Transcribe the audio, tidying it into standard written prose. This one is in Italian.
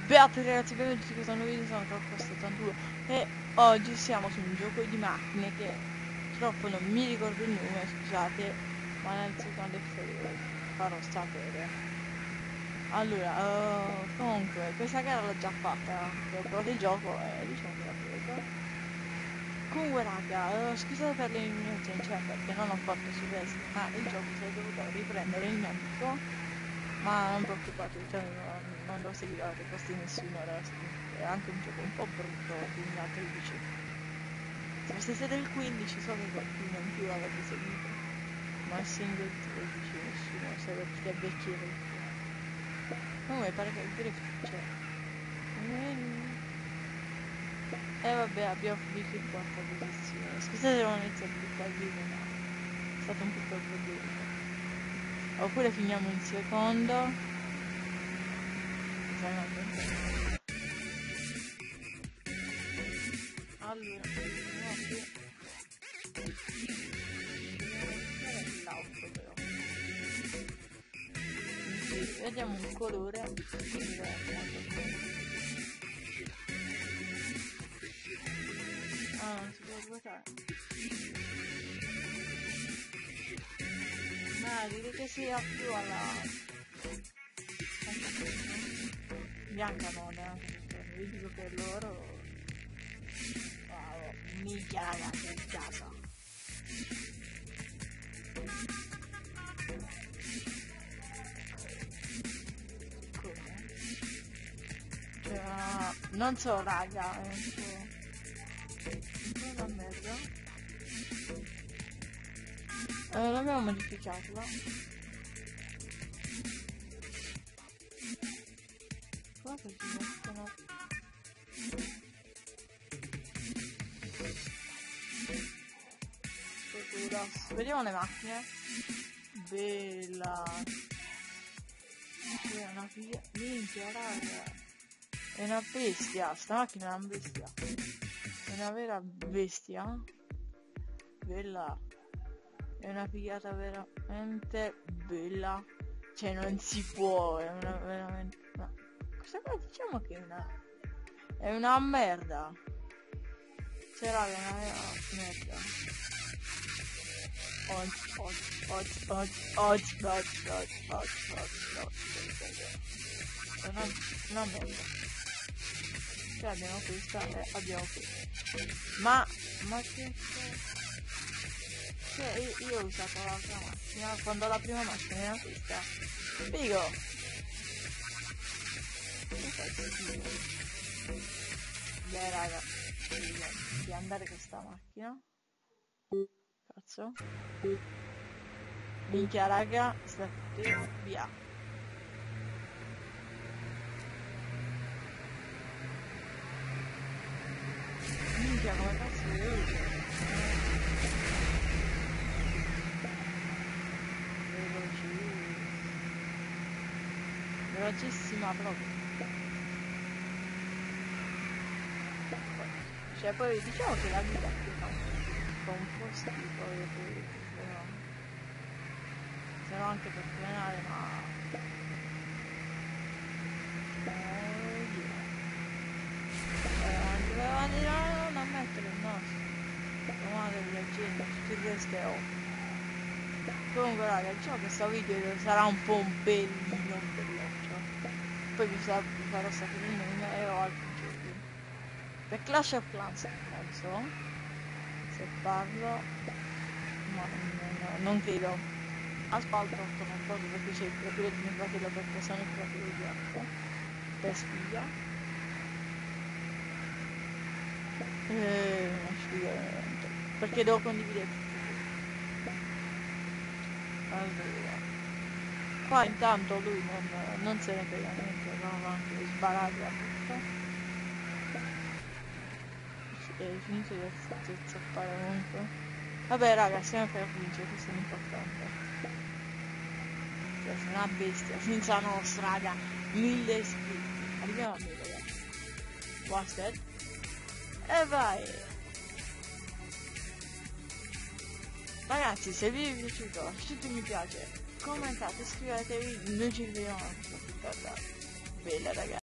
Beati ragazzi, benvenuti in questo nuovo video, sono Crocco72 e oggi siamo su un gioco di macchine che purtroppo non mi ricordo il nome, scusate, ma nel secondo episodio farò sapere. Allora, comunque, questa gara l'ho già fatta, ho provato il gioco e diciamo che l'ho preso. Comunque raga, scusate per le illuminazioni, cioè perché non ho fatto su questo, ma il gioco si è dovuto riprendere il mio amico. Ma non preoccupatevi, cioè, non lo seguirete questi nessuno adesso. È anche un gioco un po' brutto, 2013. Se fosse del 15 so che qualcuno in più l'avrebbe seguito. Ma essendo il 13 nessuno segue perché è vecchio vecchio. Comunque pare che il drift c'è. E vabbè, abbiamo finito in quarta posizione. Scusate se non inizio a buttare il video, ma è stato un piccolo problema. Oppure finiamo in secondo. Allora, l'auto però. Vediamo un colore. Ah, non si può ruotare. Ma direi che sia più alla bianca moda, vi dico che loro wow, minchia raga, che casa. Come? Cioè, non so raga, è un po' una merda. Dobbiamo modificarla. Cosa si mettono? Vediamo le macchine. Bella. C'è una figlia. Minchia raga. È una bestia. Sta macchina è una bestia. È una vera bestia. Bella. È una figata veramente bella. Cioè non si può. È una veramente. No. Questa qua diciamo che è una merda. Cioè raga, è una vera merda. Oggi. Una merda. Cioè abbiamo questa e abbiamo questa. Ma che cioè io ho usato l'altra macchina quando la prima macchina era questa. Figo! Beh raga, di andare questa macchina. Cazzo. Minchia raga, state via. Minchia come cazzo vedo? Velocissima proprio. Cioè poi diciamo che la guida qui fa un po' schifo, se no anche per frenare, ma non mettere il nostro, tomate di leggenda, tutto il resto è off. Comunque raga, diciamo che questo video sarà un po' un pelino belloccio, poi vi farò sapere il nome e ho altri giochi. Per Clash of Clans penso, se parlo, ma non credo. Asfalto non proprio perché c'è il profilo di mio fratello, perché sono il profilo di Arco per spiglia. Una sfiga veramente, perché devo condividere tutto. Allora qua intanto lui non se ne frega niente, vanno anche sbarati a tutto. È finito di zappare comunque. Vabbè raga, stiamo per vincere, questo è l'importante. Cioè, sei una bestia, senza nostra raga, 1000 iscritti. Arriviamo a 1000 ragazzi. Wasted. E vai! Ragazzi, se vi è piaciuto lasciate un mi piace, commentate, iscrivetevi, noi ci vediamo alla prossima puntata. Bella ragazzi!